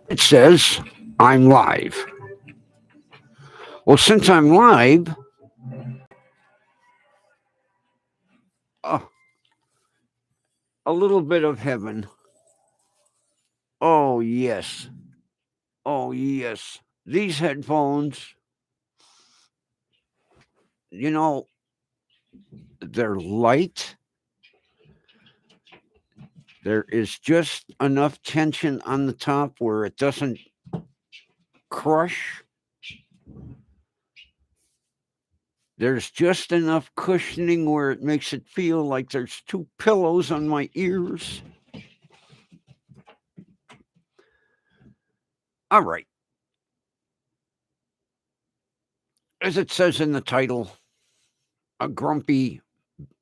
It says I'm live. Well, since I'm live, uh, a little bit of heaven. Oh, yes. Oh, yes. These headphones, you know, they're light. There is just enough tension on the top where it doesn't crush. There's just enough cushioning where it makes it feel like there's two pillows on my ears. All right. As it says in the title, a grumpy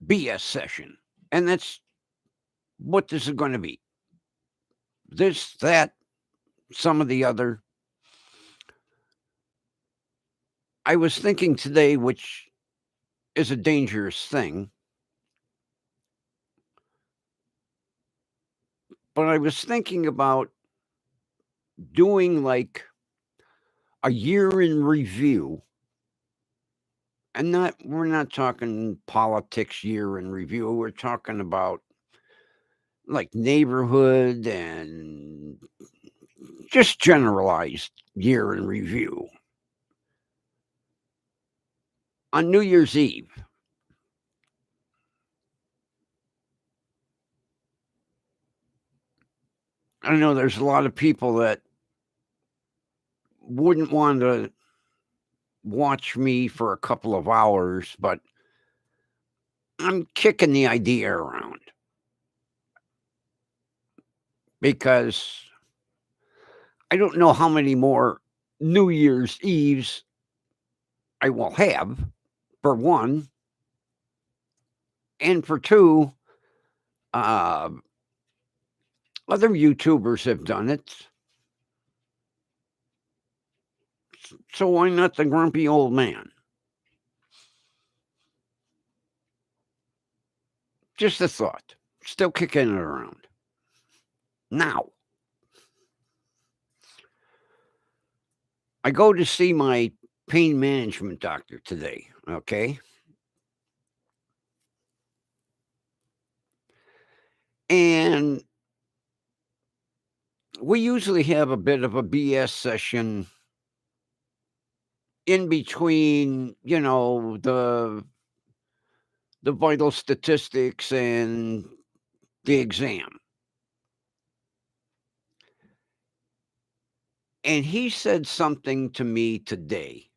BS session. And that's what this is going to be. This, that, some of the other. I was thinking today, which is a dangerous thing, but I was thinking about doing like a year in review. And we're not talking politics year in review. We're talking about like neighborhood and just generalized year in review. On New Year's Eve, I know there's a lot of people that wouldn't want to watch me for a couple of hours, but I'm kicking the idea around because I don't know how many more New Year's Eves I will have, for one. And for two, uh, other YouTubers have done it. So why not the grumpy old man? Just a thought. Still kicking it around. Now, I go to see my pain management doctor today, okay? And we usually have a bit of a BS session in between, the vital statistics and the exam. And he said something to me today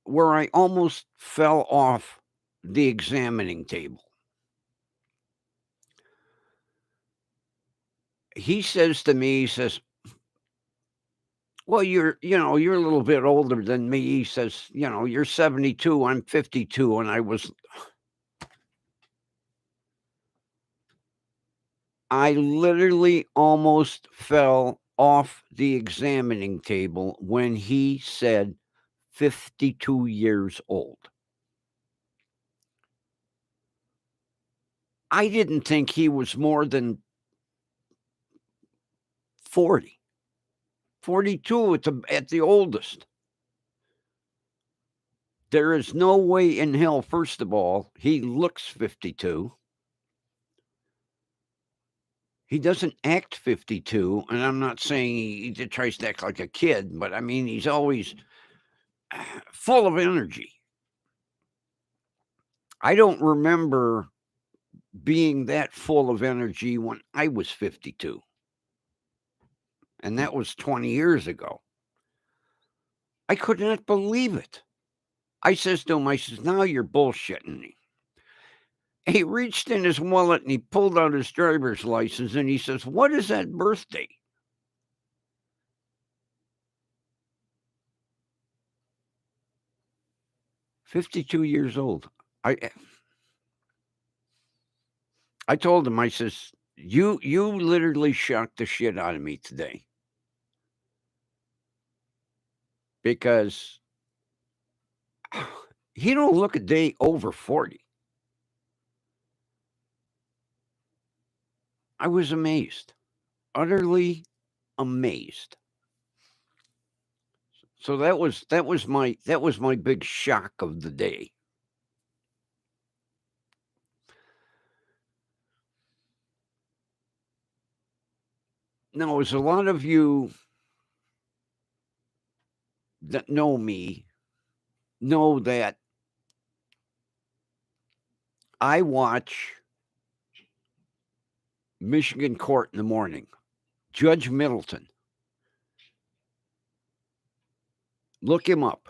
where I almost fell off the examining table. He says to me, he says, well, you're a little bit older than me. He says, you're 72, I'm 52. And I literally almost fell off the examining table when he said 52 years old. I didn't think he was more than 40, 42 at the oldest. There is no way in hell, first of all, he looks 52. He doesn't act 52, and I'm not saying he tries to act like a kid, but I mean, he's always full of energy. I don't remember being that full of energy when I was 52. And that was 20 years ago. I could not believe it. I says to him, now you're bullshitting me. He reached in his wallet and he pulled out his driver's license and he says, what is that birthday? $52 old. I told him, I says, you literally shocked the shit out of me today. Because he don't look a day over 40. I was amazed, utterly amazed. So that was my big shock of the day. Now, as a lot of you that know me know that I watch Michigan Court in the morning. Judge Middleton. Look him up.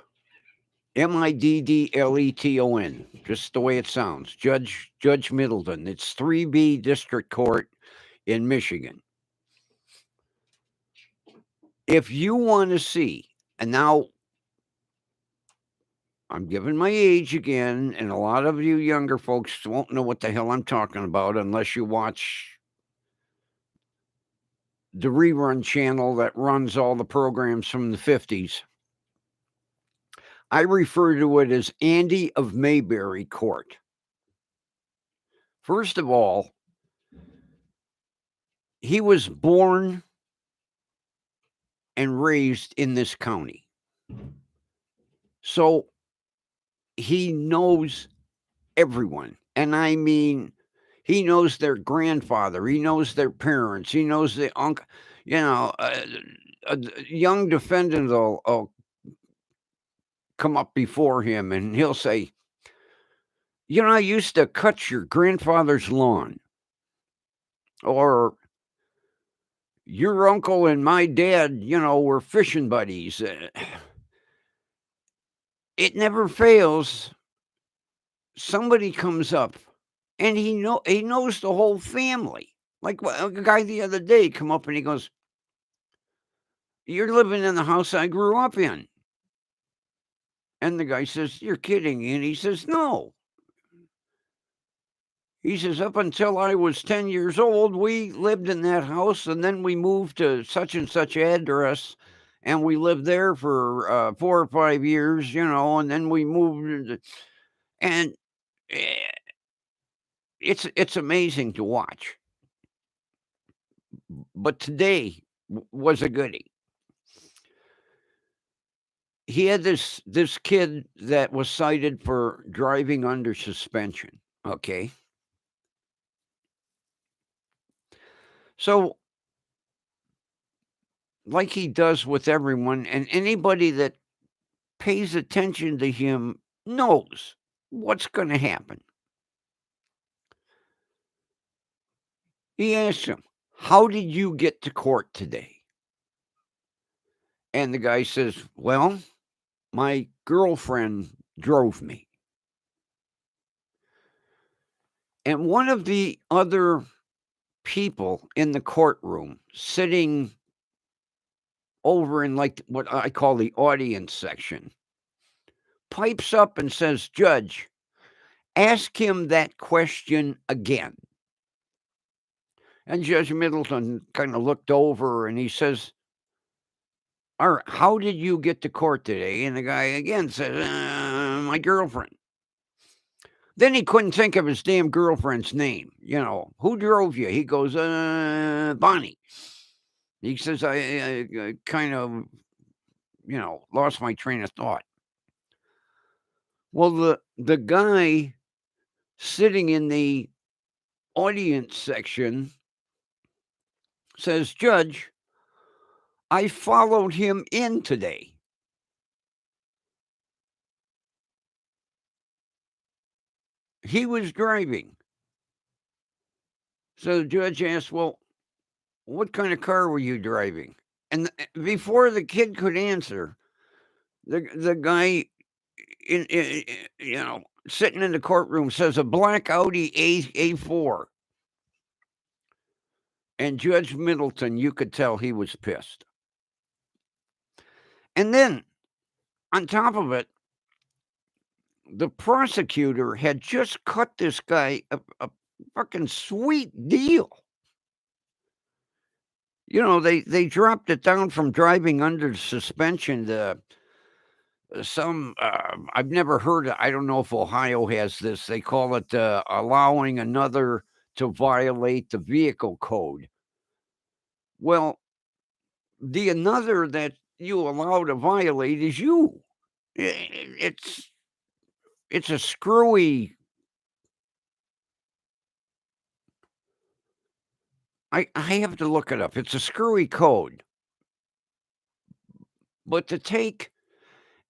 Middleton, just the way it sounds. Judge Middleton. It's 3B District Court in Michigan. If you want to see, and now I'm giving my age again, and a lot of you younger folks won't know what the hell I'm talking about unless you watch the rerun channel that runs all the programs from the 50s. I refer to it as Andy of Mayberry Court. First of all, he was born and raised in this county. So he knows everyone. And I mean, he knows their grandfather, he knows their parents, he knows the uncle. A young defendant will come up before him and he'll say, I used to cut your grandfather's lawn. Or your uncle and my dad, were fishing buddies. It never fails. Somebody comes up and he knows the whole family. Like a guy the other day come up and he goes, "You're living in the house I grew up in." And the guy says, "You're kidding." And he says, "No." He says, "Up until I was 10 years old, we lived in that house, and then we moved to such and such address, and we lived there for 4 or 5 years, and then we moved." And eh, it's amazing to watch. But today was a goodie. He had this kid that was cited for driving under suspension. Okay. So, like he does with everyone, and anybody that pays attention to him knows what's going to happen. He asked him, "How did you get to court today?" And the guy says, "Well, my girlfriend drove me." And one of the other people in the courtroom sitting over in like what I call the audience section pipes up and says, "Judge, ask him that question again." And Judge Middleton kind of looked over and he says, "All right, how did you get to court today?" And the guy again says, "My girlfriend." Then he couldn't think of his damn girlfriend's name. "Who drove you?" He goes, "Bonnie." He says, I kind of, lost my train of thought. Well, the guy sitting in the audience section says, "Judge, I followed him in today." He was driving. So the judge asked, "Well, what kind of car were you driving?" And before the kid could answer, the guy sitting in the courtroom says, "A black Audi A4." And Judge Middleton, you could tell he was pissed. And then, on top of it, the prosecutor had just cut this guy a fucking sweet deal. They dropped it down from driving under suspension to some, I've never heard of, I don't know if Ohio has this. They call it allowing another to violate the vehicle code. Well, the another that you allow to violate is you. It's a screwy. I have to look it up. It's a screwy code. But to take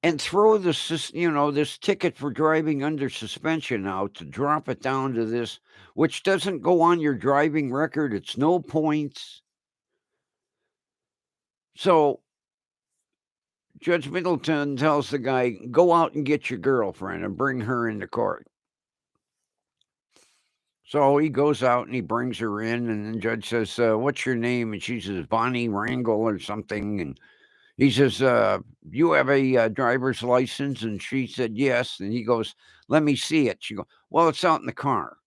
and throw this ticket for driving under suspension out, to drop it down to this, which doesn't go on your driving record, it's no points. So Judge Middleton tells the guy, go out and get your girlfriend and bring her into court. So he goes out and he brings her in, and the judge says, what's your name? And she says, Bonnie Wrangle or something. And he says, you have a driver's license? And she said, yes. And he goes, let me see it. She goes, well, it's out in the car.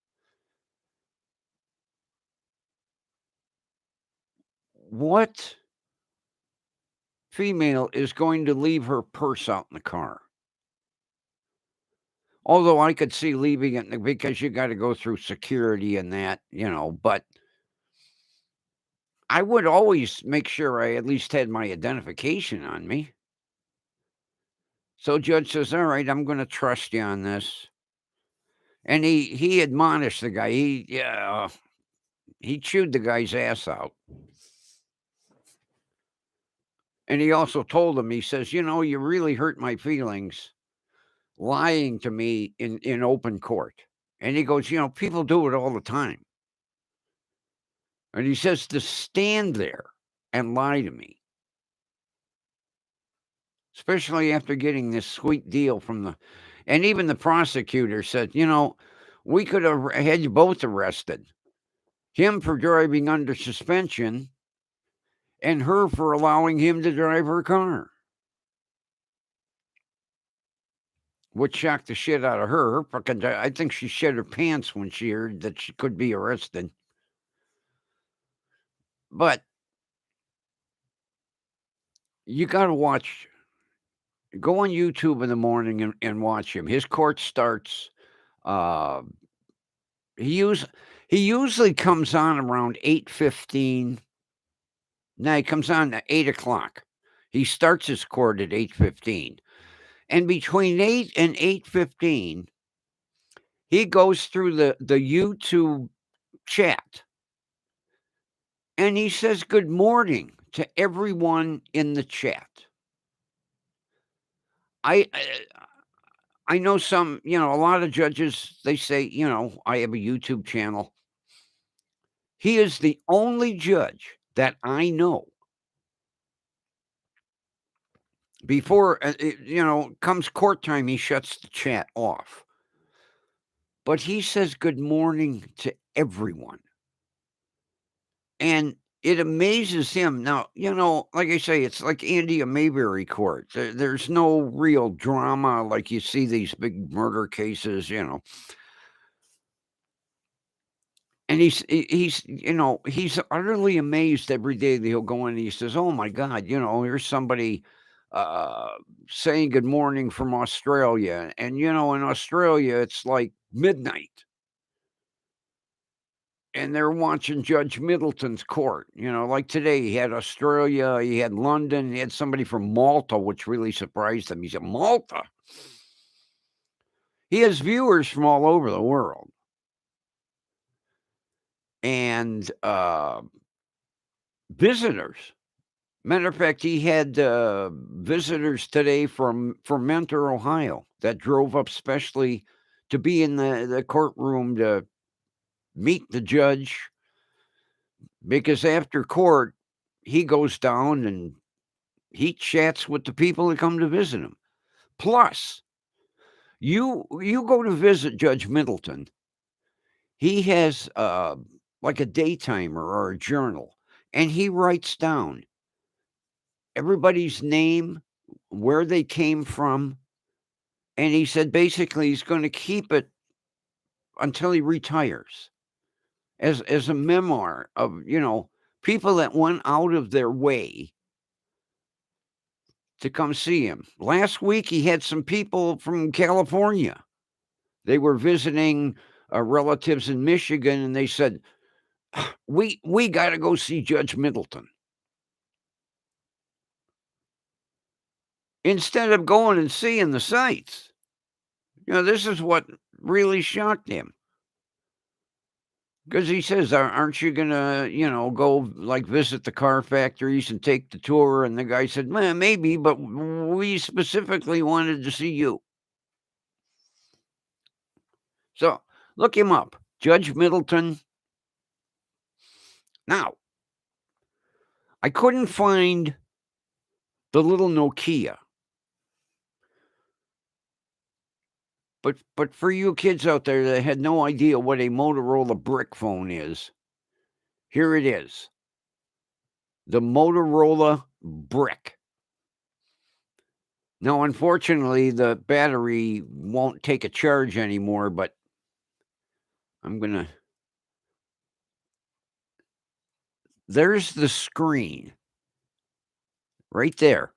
What female is going to leave her purse out in the car? Although I could see leaving it because you got to go through security and that, but I would always make sure I at least had my identification on me. So judge says, all right, I'm going to trust you on this. And he admonished the guy. He chewed the guy's ass out. And he also told him, he says, you really hurt my feelings lying to me in open court. And he goes, people do it all the time. And he says, to stand there and lie to me, especially after getting this sweet deal and even the prosecutor said, we could have had you both arrested. Him for driving under suspension and her for allowing him to drive her car. Which shocked the shit out of her, because I think she shit her pants when she heard that she could be arrested. But you got to go on YouTube in the morning and watch him. His court starts, he usually comes on around 8:15. No, he comes on at 8 o'clock. He starts his court at 8:15. And between 8 and 8:15, he goes through the YouTube chat. And he says good morning to everyone in the chat. I know some, a lot of judges, they say, I have a YouTube channel. He is the only judge that I know. Before, comes court time, he shuts the chat off. But he says good morning to everyone. And it amazes him. Now, like I say, it's like Andy Mayberry court. There's no real drama like you see these big murder cases, And he's utterly amazed every day that he'll go in and he says, oh my God, here's somebody saying good morning from Australia. And, in Australia, it's like midnight. And they're watching Judge Middleton's court. Like today, he had Australia, he had London, he had somebody from Malta, which really surprised him. He said, Malta? He has viewers from all over the world. And visitors. Matter of fact, he had visitors today from Mentor, Ohio, that drove up specially to be in the courtroom to meet the judge. Because after court, he goes down and he chats with the people that come to visit him. Plus, you go to visit Judge Middleton, he has like a day timer or a journal, and he writes down everybody's name, where they came from, and he said basically he's going to keep it until he retires as a memoir of, people that went out of their way to come see him. Last week, he had some people from California. They were visiting relatives in Michigan, and they said, we got to go see Judge Middleton. Instead of going and seeing the sights. This is what really shocked him. Because he says, aren't you going to, go like visit the car factories and take the tour? And the guy said, well, maybe, but we specifically wanted to see you. So look him up, Judge Middleton. Now, I couldn't find the little Nokia. But for you kids out there that had no idea what a Motorola brick phone is, here it is. The Motorola brick. Now, unfortunately, the battery won't take a charge anymore, but I'm going to... There's the screen right there.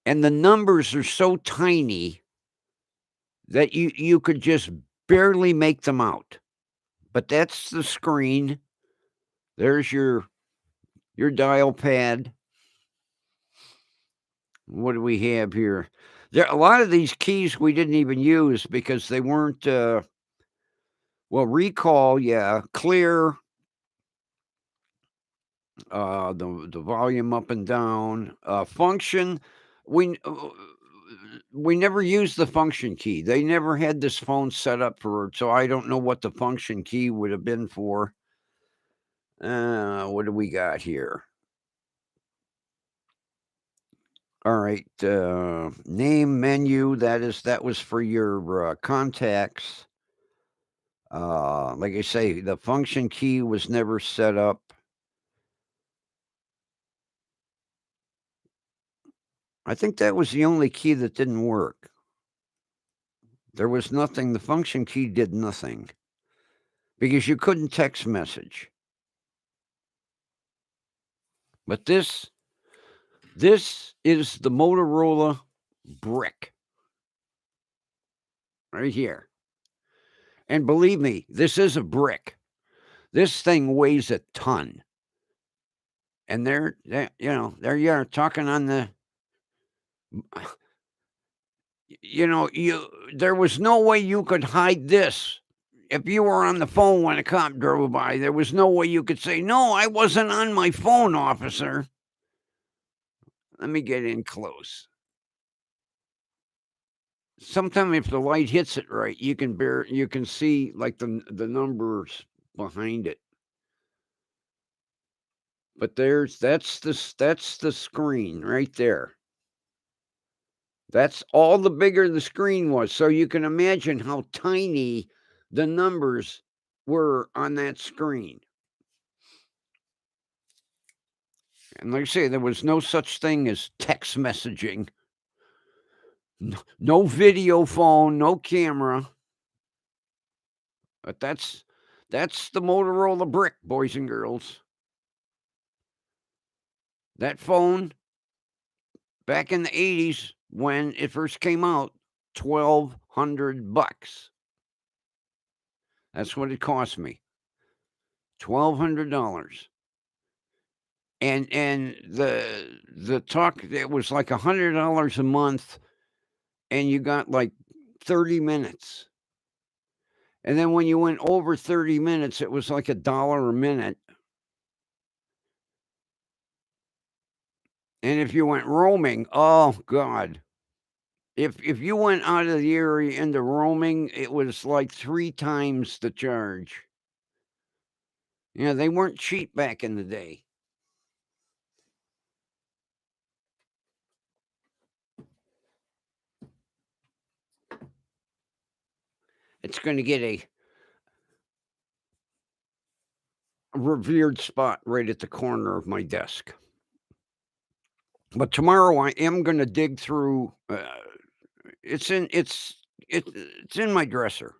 And the numbers are so tiny that you could just barely make them out. But that's the screen. There's your dial pad. What do we have here? A lot of these keys we didn't even use because they weren't, recall, yeah, clear, the volume up and down, function. We never used the function key. They never had this phone set up for it, so I don't know what the function key would have been for. What do we got here? All right, name menu. That was for your contacts. Like I say, the function key was never set up. I think that was the only key that didn't work. There was nothing. The function key did nothing because you couldn't text message. But this is the Motorola brick right here. And believe me, this is a brick. This thing weighs a ton. And there you are talking on the... there was no way you could hide this. If you were on the phone when a cop drove by, there was no way you could say, no, I wasn't on my phone, officer. Let me get in close. Sometimes if the light hits it right, you can see like the numbers behind it. But that's the screen right there. That's all the bigger the screen was. So you can imagine how tiny the numbers were on that screen. And like I say, there was no such thing as text messaging. No video phone, no camera. But that's the Motorola brick, boys and girls. That phone, back in the 80s, when it first came out, $1,200. That's what it cost me. $1,200. And the talk, it was like $100 a month, and you got like 30 minutes. And then when you went over 30 minutes, it was like $1 a minute. And if you went roaming, oh God. If you went out of the area into roaming, it was like 3 times the charge. They weren't cheap back in the day. It's going to get a revered spot right at the corner of my desk. But tomorrow I am going to dig through. It's in my dresser.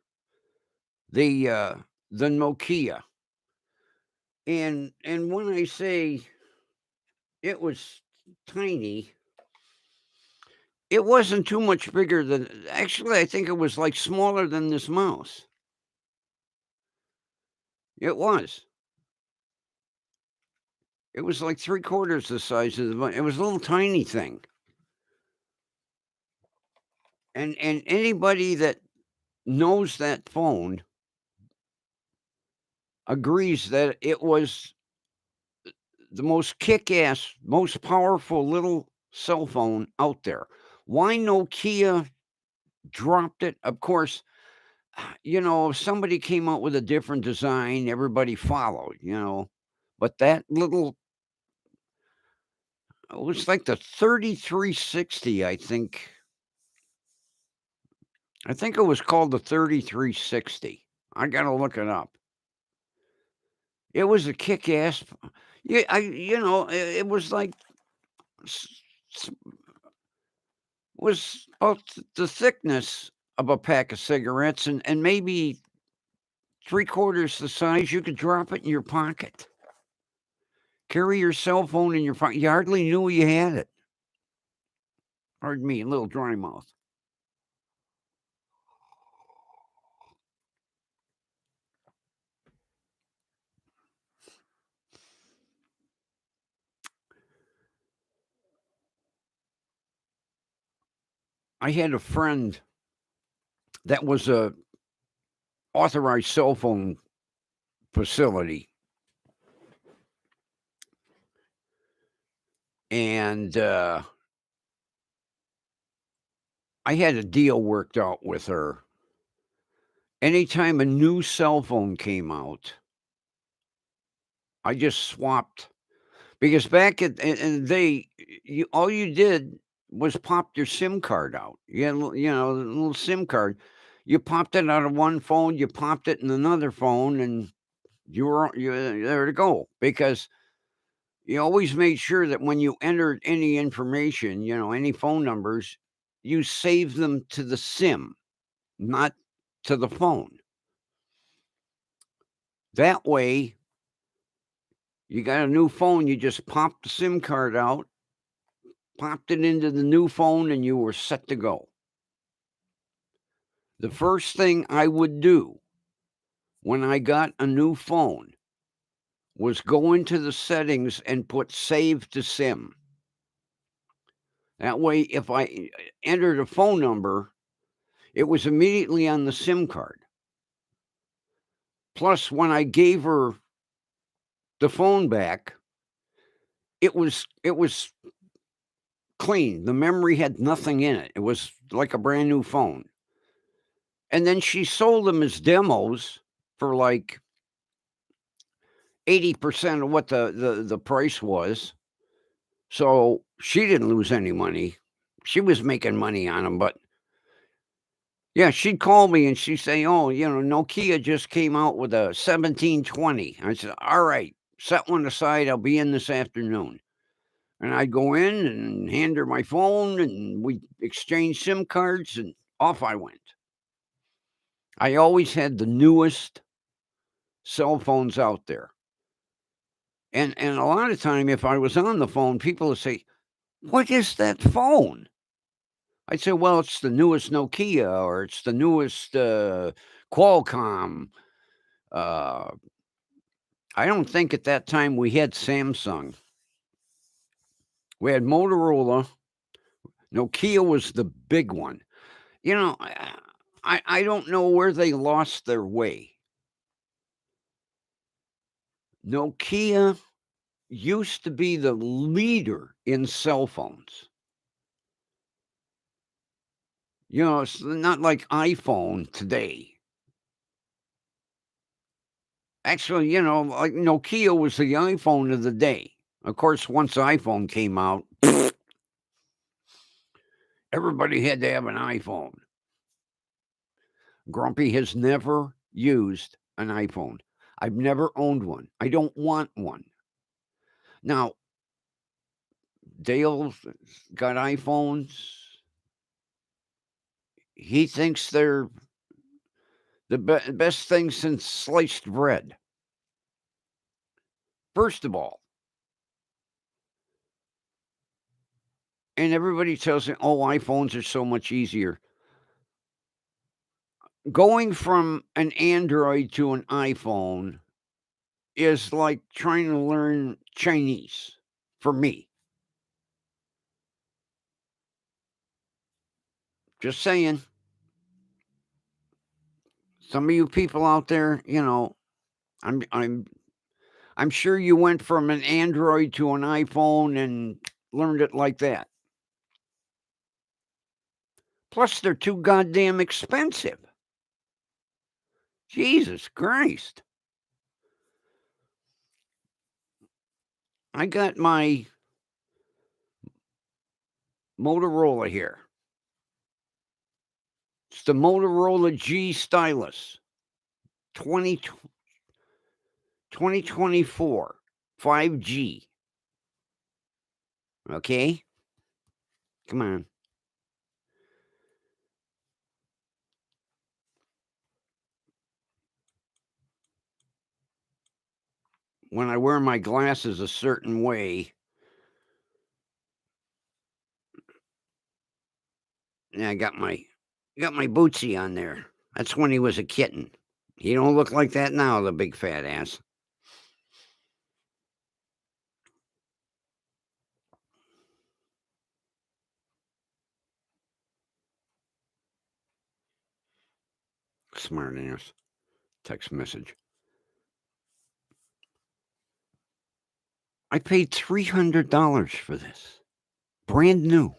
The Nokia. And when I say it was tiny, it wasn't too much bigger than... Actually, I think it was like smaller than this mouse. It was. It was like 3/4 the size of the it was a little tiny thing. And anybody that knows that phone agrees that it was the most kick-ass, most powerful little cell phone out there. Why Nokia dropped it? Of course, if somebody came out with a different design, everybody followed. But that little it was like the 3360, I think. I think it was called the 3360. I gotta look it up. It was a kick-ass yeah, it was like s s was about the thickness of a pack of cigarettes and maybe 3/4 the size. You could drop it in your pocket. Carry your cell phone in your pocket. You hardly knew you had it. Pardon me, a little dry mouth. I had a friend that was a authorized cell phone facility, and, I had a deal worked out with her. Anytime a new cell phone came out, I just swapped because back in the day, you all you did was pop your SIM card out. You had a little SIM card. You popped it out of one phone, you popped it in another phone, and you're there to go because you always made sure that when you entered any information, any phone numbers, you save them to the SIM, not to the phone. That way, you got a new phone, you just popped the SIM card out, popped it into the new phone, and you were set to go. The first thing I would do when I got a new phone was go into the settings and put save to SIM. That way, if I entered a phone number, it was immediately on the SIM card. Plus, when I gave her the phone back, it was clean. The memory had nothing in it. It was like a brand new phone. And then she sold them as demos for like 80% of what the price was. So she didn't lose any money. She was making money on them, but yeah, she'd call me and she'd say, "Oh, Nokia just came out with a 1720." I said, "All right, set one aside. I'll be in this afternoon." And I'd go in and hand her my phone, and we exchange SIM cards, and off I went. I always had the newest cell phones out there. And a lot of time, if I was on the phone, people would say, "What is that phone?" I'd say, "Well, it's the newest Nokia, or it's the newest, Qualcomm." Uh, I don't think at that time we had Samsung. We had Motorola. Nokia was the big one. I don't know where they lost their way. Nokia used to be the leader in cell phones. It's not like iPhone today. Actually, like Nokia was the iPhone of the day. Of course, once iPhone came out, everybody had to have an iPhone. Grumpy has never used an iPhone. I've never owned one. I don't want one. Now, Dale's got iPhones. He thinks they're the best thing since sliced bread. First of all, and everybody tells me, "Oh, iPhones are so much easier." Going from an Android to an iPhone is like trying to learn Chinese for me. Just saying. Some of you people out there, I'm sure you went from an Android to an iPhone and learned it like that. Plus, they're too goddamn expensive. Jesus Christ. I got my Motorola here. It's the Motorola G Stylus 2024 5G. Okay? Come on. When I wear my glasses a certain way, yeah, I got my Bootsy on there. That's when he was a kitten. He don't look like that now, the big fat ass. Smart ass. Text message. I paid $300 for this. Brand new.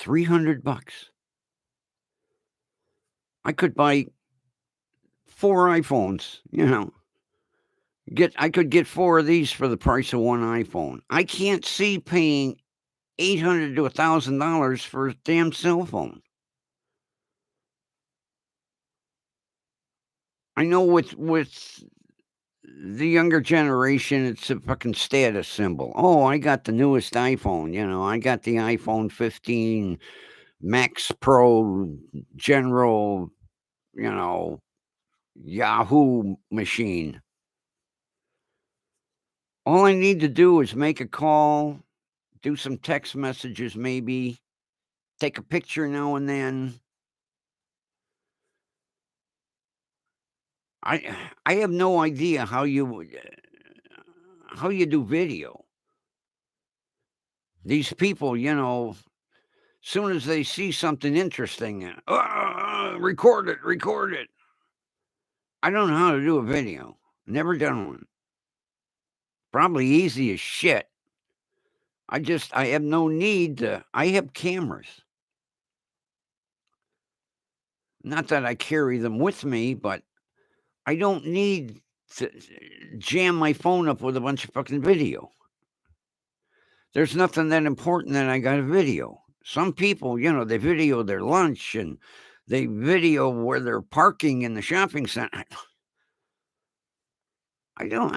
$300. I could buy 4 iPhones, I could get 4 of these for the price of one iPhone. I can't see paying $800 to $1,000 for a damn cell phone. I know with the younger generation, it's a fucking status symbol. Oh, I got the newest iPhone. I got the iPhone 15 Max Pro General, Yahoo machine. All I need to do is make a call, do some text messages, maybe take a picture now and then. I have no idea how you do video. These people, soon as they see something interesting, record it. I don't know how to do a video. Never done one. Probably easy as shit. I have no need to. I have cameras. Not that I carry them with me, but I don't need to jam my phone up with a bunch of fucking video. There's nothing that important that I got a video. Some people, they video their lunch and they video where they're parking in the shopping center. I don't.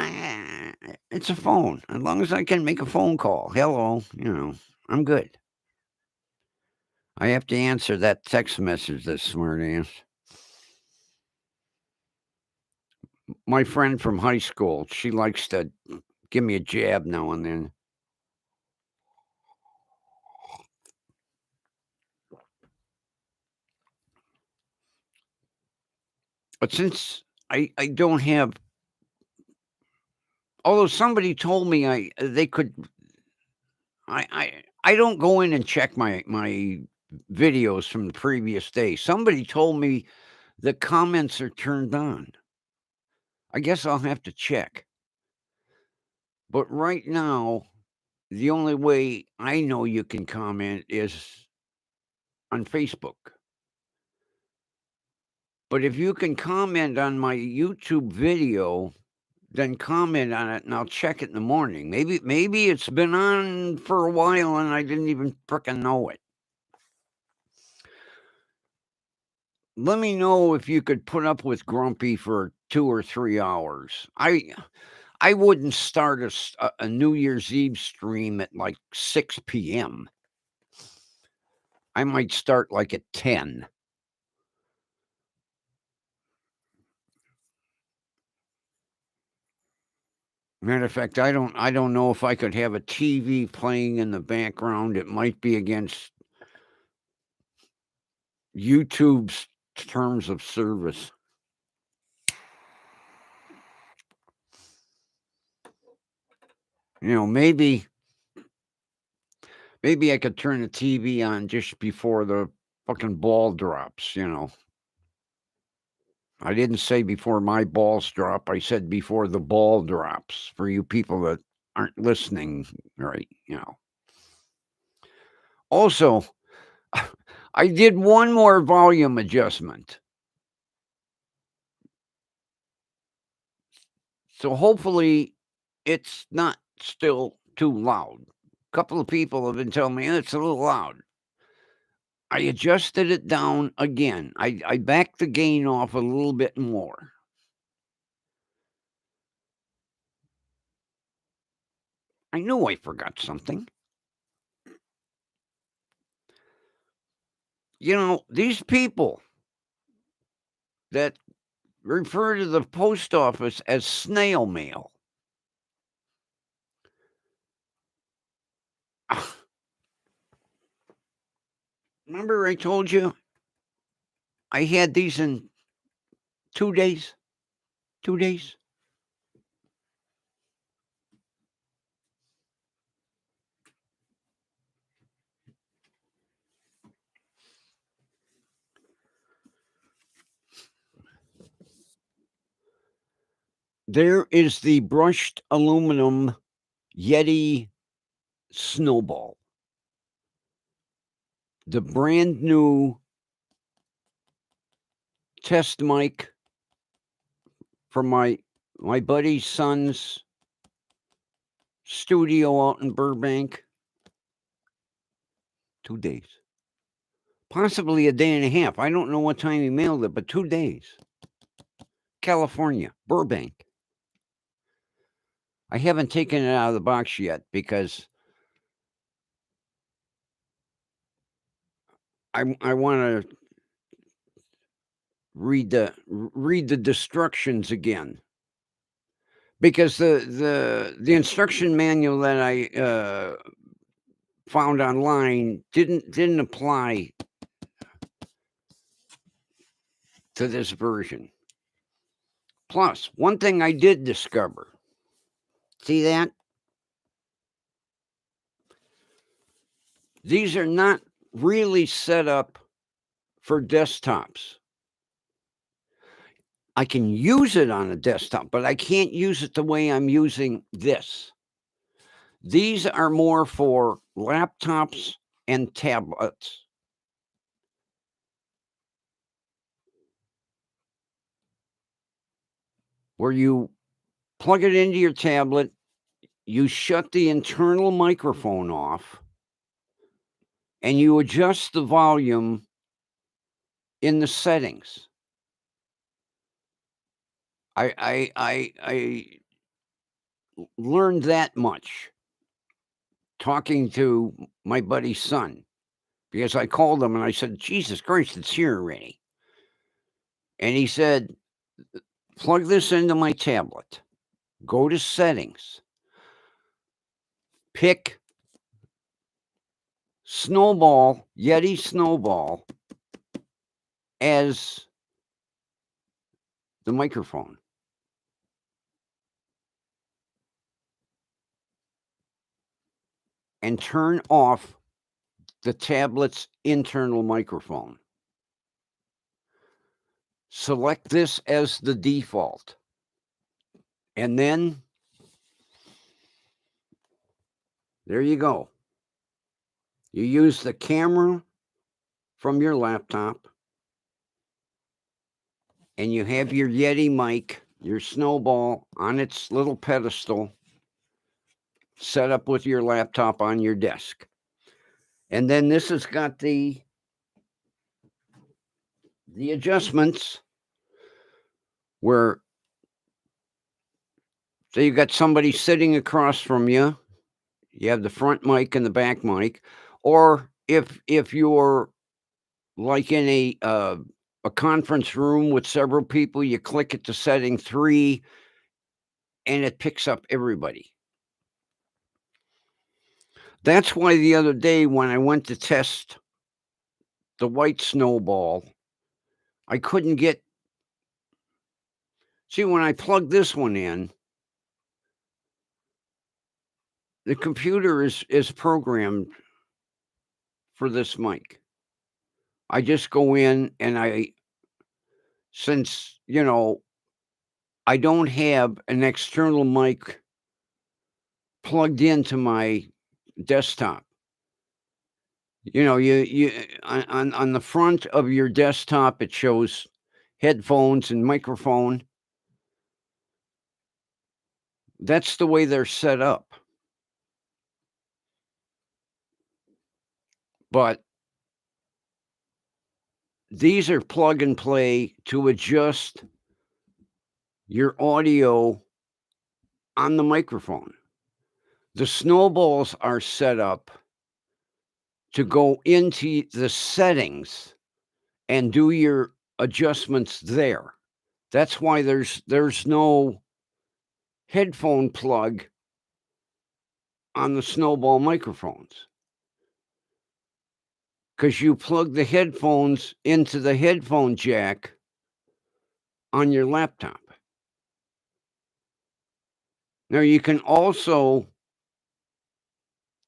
It's a phone. As long as I can make a phone call. Hello, I'm good. I have to answer that text message this morning. My friend from high school, she likes to give me a jab now and then. But since I don't have, although somebody told me I don't go in and check my videos from the previous day. Somebody told me the comments are turned on. I guess I'll have to check. But right now, the only way I know you can comment is on Facebook. But if you can comment on my YouTube video, then comment on it and I'll check it in the morning. Maybe it's been on for a while and I didn't even frickin' know it. Let me know if you could put up with Grumpy for 2 or 3 hours. I wouldn't start a New Year's Eve stream at like 6 p.m. I might start like at 10. Matter of fact, I don't know if I could have a TV playing in the background. It might be against YouTube's terms of service. Maybe I could turn the TV on just before the fucking ball drops. I didn't say before my balls drop. I said before the ball drops, for you people that aren't listening, right? Also, I did one more volume adjustment. So hopefully it's not still too loud. A couple of people have been telling me it's a little loud. I adjusted it down again. I backed the gain off a little bit more. I knew I forgot something. These people that refer to the post office as snail mail. Remember I told you I had these in 2 days? 2 days? There is the brushed aluminum Yeti Snowball. The brand new test mic from my buddy's son's studio out in Burbank. 2 days. Possibly a day and a half. I don't know what time he mailed it, but 2 days. California, Burbank. I haven't taken it out of the box yet because I want to read the instructions again, because the instruction manual that I found online didn't apply to this version. Plus, one thing I did discover. See that? These are not really set up for desktops. I can use it on a desktop, but I can't use it the way I'm using this. These are more for laptops and tablets. Where you plug it into your tablet, you shut the internal microphone off, and you adjust the volume in the settings. I learned that much talking to my buddy's son, because I called him and I said, Jesus Christ, it's here already. And he said, plug this into my tablet, go to settings, pick Snowball, Yeti Snowball as the microphone. And turn off the tablet's internal microphone. Select this as the default. And then there you go. You use the camera from your laptop, and you have your Yeti mic, your Snowball, on its little pedestal, set up with your laptop on your desk. And then this has got the adjustments where, so you got somebody sitting across from you. You have the front mic and the back mic. Or if you're like in a conference room with several people, you click it to setting 3 and it picks up everybody. That's why the other day when I went to test the white Snowball, I couldn't get. See, when I plugged this one in, the computer is programmed for this mic. I just go in and since, I don't have an external mic plugged into my desktop. You on the front of your desktop, it shows headphones and microphone. That's the way they're set up. But these are plug and play to adjust your audio on the microphone. The snowballs are set up to go into the settings and do your adjustments there. That's why there's no headphone plug on the snowball microphones. Because you plug the headphones into the headphone jack on your laptop. Now, you can also,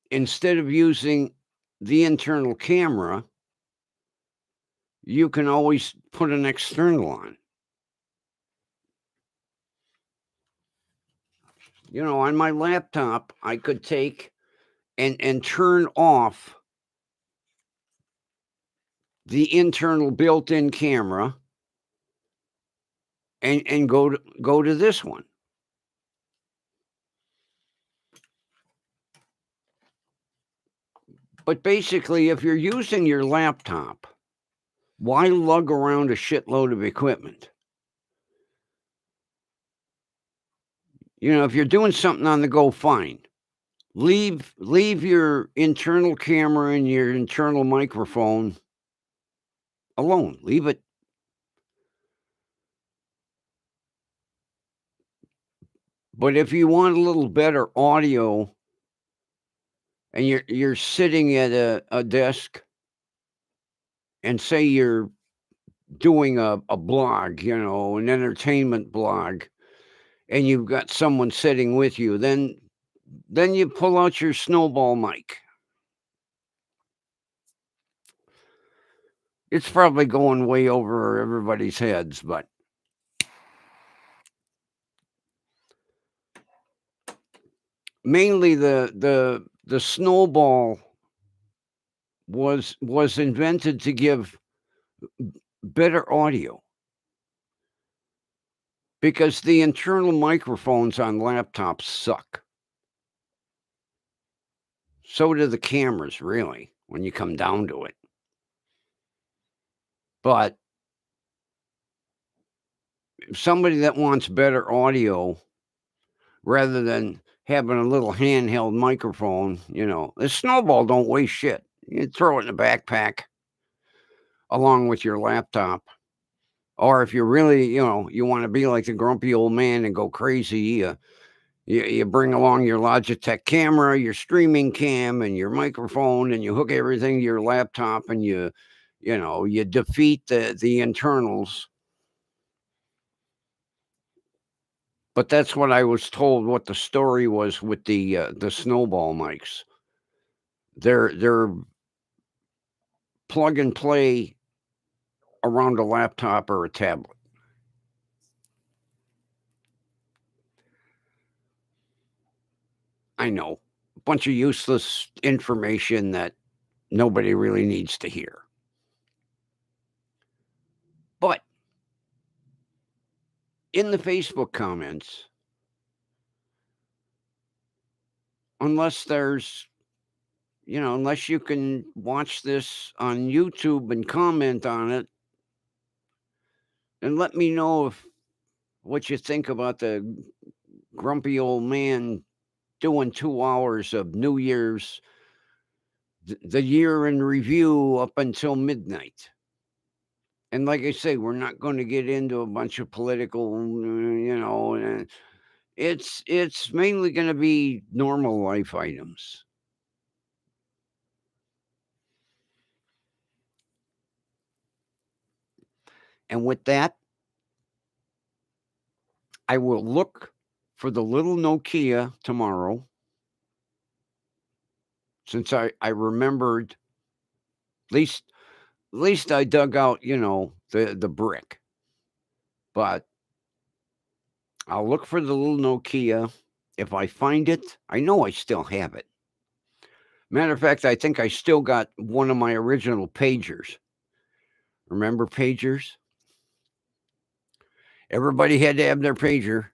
instead of using the internal camera, you can always put an external on. On my laptop, I could take and turn off the internal built-in camera and go to this one. But basically, if you're using your laptop, why lug around a shitload of equipment? If you're doing something on the go, fine. Leave your internal camera and your internal microphone alone. Leave it. But if you want a little better audio and you're sitting at a desk and say you're doing a blog, an entertainment blog, and you've got someone sitting with you, then you pull out your snowball mic. It's probably going way over everybody's heads, but mainly the snowball was invented to give better audio. Because the internal microphones on laptops suck. So do the cameras, really, when you come down to it. But somebody that wants better audio, rather than having a little handheld microphone, the snowball don't weigh shit. You throw it in a backpack along with your laptop. Or if you're really, you want to be like the grumpy old man and go crazy, you bring along your Logitech camera, your streaming cam, and your microphone, and you hook everything to your laptop, and you defeat the internals. But that's what I was told. What the story was with the snowball mics. They're plug and play around a laptop or a tablet. I know, a bunch of useless information that nobody really needs to hear. But in the Facebook comments, unless unless you can watch this on YouTube and comment on it and let me know what you think about the grumpy old man doing 2 hours of New Year's, the year in review up until midnight. And like I say, we're not going to get into a bunch of political, and it's mainly going to be normal life items. And with that, I will look for the little Nokia tomorrow since I remembered, at least I dug out, the brick. But I'll look for the little Nokia. If I find it, I know I still have it. Matter of fact, I think I still got one of my original pagers. Remember pagers? Everybody had to have their pager.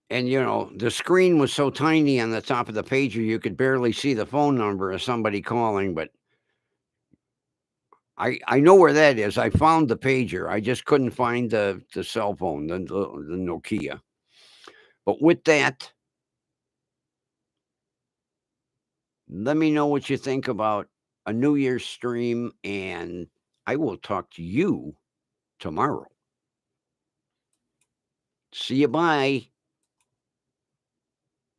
And, the screen was so tiny on the top of the pager, you could barely see the phone number of somebody calling. But I know where that is. I found the pager. I just couldn't find the cell phone, the Nokia. But with that, let me know what you think about a New Year's stream, and I will talk to you tomorrow. See you. Bye.